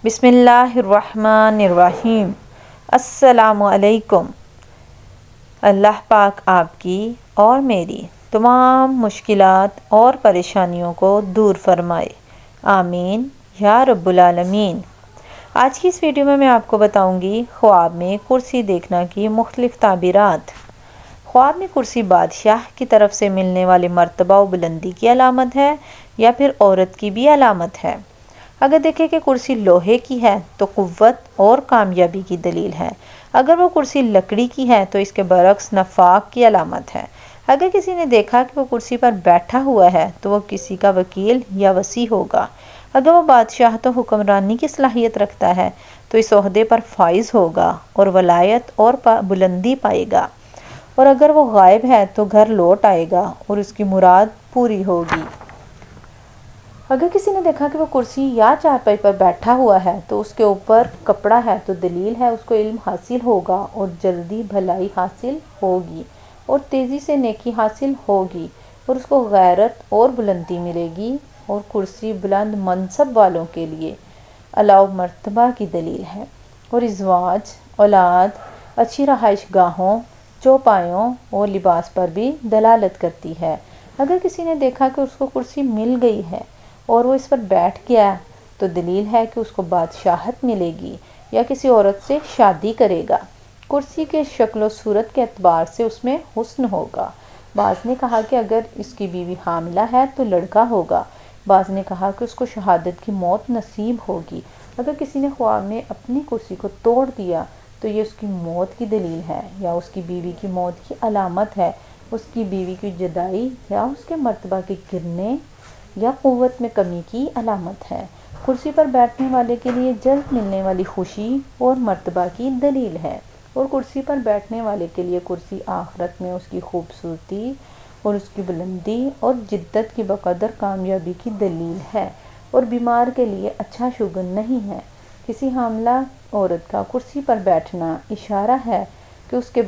بسم اللہ الرحمن الرحیم۔ السلام علیکم۔ اللہ پاک آپ کی اور میری تمام مشکلات اور پریشانیوں کو دور فرمائے، آمین یا رب العالمین۔ آج کی اس ویڈیو میں آپ کو بتاؤں گی خواب میں کرسی دیکھنا کی مختلف تعبیرات۔ خواب میں کرسی بادشاہ کی طرف سے ملنے والے مرتبہ و بلندی کی علامت ہے یا پھر عورت کی بھی علامت ہے۔ اگر دیکھیں کہ کرسی لوہے کی ہے تو قوت اور کامیابی کی دلیل ہے۔ اگر وہ کرسی لکڑی کی ہے تو اس کے برعکس نفاق کی علامت ہے۔ اگر کسی نے دیکھا کہ وہ کرسی پر بیٹھا ہوا ہے تو وہ کسی کا وکیل یا وصی ہوگا۔ اگر وہ بادشاہ تو حکمرانی کی صلاحیت رکھتا ہے تو اس عہدے پر فائز ہوگا اور ولایت اور بلندی پائے گا، اور اگر وہ غائب ہے تو گھر لوٹ آئے گا اور اس کی مراد پوری ہوگی۔ اگر کسی نے دیکھا کہ وہ کرسی یا چارپائی پر بیٹھا ہوا ہے تو اس کے اوپر کپڑا ہے تو دلیل ہے اس کو علم حاصل ہوگا اور جلدی بھلائی حاصل ہوگی اور تیزی سے نیکی حاصل ہوگی اور اس کو غیرت اور بلندی ملے گی، اور کرسی بلند منصب والوں کے لیے اعلیٰ مرتبہ کی دلیل ہے اور ازواج، اولاد، اچھی رہائش گاہوں، چوپایوں اور لباس پر بھی دلالت کرتی ہے۔ اگر کسی نے دیکھا کہ اس کو کرسی مل گئی ہے اور وہ اس پر بیٹھ گیا تو دلیل ہے کہ اس کو بادشاہت ملے گی یا کسی عورت سے شادی کرے گا۔ کرسی کے شکل و صورت کے اعتبار سے اس میں حسن ہوگا۔ بعض نے کہا کہ اگر اس کی بیوی حاملہ ہے تو لڑکا ہوگا، بعض نے کہا کہ اس کو شہادت کی موت نصیب ہوگی۔ اگر کسی نے خواب میں اپنی کرسی کو توڑ دیا تو یہ اس کی موت کی دلیل ہے یا اس کی بیوی کی موت کی علامت ہے، اس کی بیوی کی جدائی یا اس کے مرتبہ کے گرنے یا قوت میں کمی کی علامت ہے۔ کرسی پر بیٹھنے والے کے لیے جلد ملنے والی خوشی اور مرتبہ کی دلیل ہے، اور کرسی پر بیٹھنے والے کے لیے کرسی آخرت میں اس کی خوبصورتی اور اس کی بلندی اور جدت کی بقدر کامیابی کی دلیل ہے، اور بیمار کے لیے اچھا شگون نہیں ہے۔ کسی حاملہ عورت کا کرسی پر بیٹھنا اشارہ ہے کہ اس کے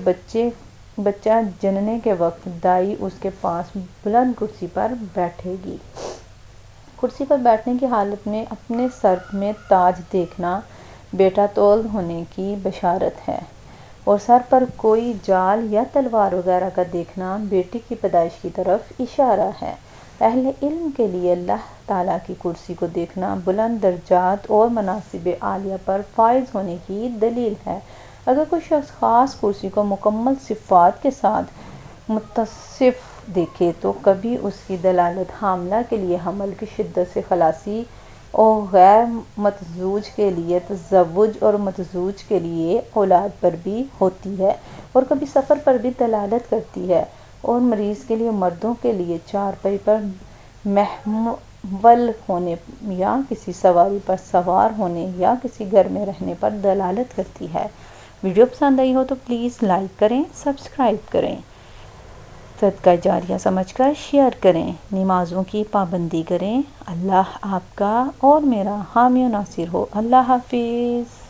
بچہ جننے کے وقت دائی اس کے پاس بلند کرسی پر بیٹھے گی۔ کرسی پر بیٹھنے کی حالت میں اپنے سر میں تاج دیکھنا بیٹا تولد ہونے کی بشارت ہے، اور سر پر کوئی جال یا تلوار وغیرہ کا دیکھنا بیٹی کی پیدائش کی طرف اشارہ ہے۔ اہل علم کے لیے اللہ تعالیٰ کی کرسی کو دیکھنا بلند درجات اور مناصب عالیہ پر فائز ہونے کی دلیل ہے۔ اگر کوئی شخص خاص کرسی کو مکمل صفات کے ساتھ متصف دیکھے تو کبھی اس کی دلالت حاملہ کے لیے حمل کی شدت سے خلاصی اور غیر متزوج کے لیے تزوج اور متزوج کے لیے اولاد پر بھی ہوتی ہے، اور کبھی سفر پر بھی دلالت کرتی ہے، اور مریض کے لیے مردوں کے لیے چارپائی پر محمول ہونے یا کسی سواری پر سوار ہونے یا کسی گھر میں رہنے پر دلالت کرتی ہے۔ ویڈیو پسند آئی ہو تو پلیز لائک کریں، سبسکرائب کریں، صدقہ جاریہ سمجھ کر شیئر کریں، نمازوں کی پابندی کریں۔ اللہ آپ کا اور میرا حامی و ناصر ہو۔ اللہ حافظ۔